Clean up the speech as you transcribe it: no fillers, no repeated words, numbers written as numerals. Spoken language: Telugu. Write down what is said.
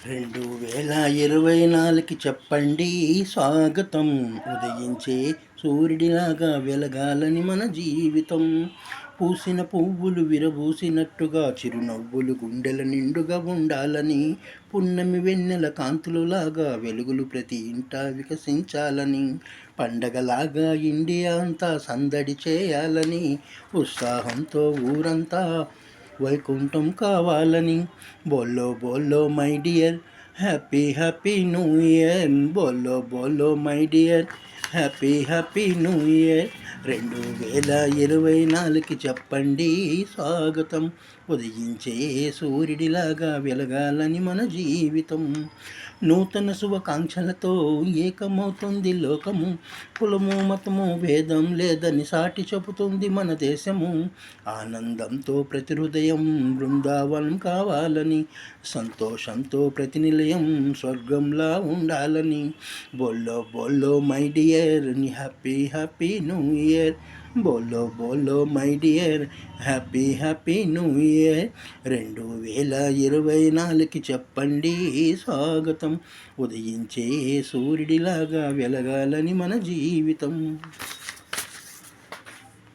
2024కి చెప్పండి స్వాగతం. ఉదయించే సూర్యుడిలాగా వెలగాలని మన జీవితం. పూసిన పువ్వులు విరబూసినట్టుగా చిరునవ్వులు గుండెల నిండుగా ఉండాలని, పున్నమి వెన్నెల కాంతులులాగా వెలుగులు ప్రతి ఇంటా వికసించాలని, పండగలాగా ఇండియా అంతా సందడి చేయాలని, ఉత్సాహంతో ఊరంతా వైకుంఠం కావాలని. బోలో బోలో my dear, happy happy new year. బోలో బోలో my dear, happy happy new year. 2024కి చెప్పండి స్వాగతం. ఉదయించే సూర్యుడిలాగా వెలగాలని మన జీవితం. నూతన శుభాకాంక్షలతో ఏకమవుతుంది లోకము. కులము మతము భేదం లేదని సాటి చెబుతుంది మన దేశము. ఆనందంతో ప్రతి హృదయం బృందావనం కావాలని, సంతోషంతో ప్రతి నిలయం స్వర్గంలా ఉండాలని. బోలో బోలో my dear, happy happy new year. బోలో బోలో my dear, happy happy new year. 2024కి చెప్పండి స్వాగతం. ఉదయించే సూర్యుడిలాగా వెలగాలని మన జీవితం.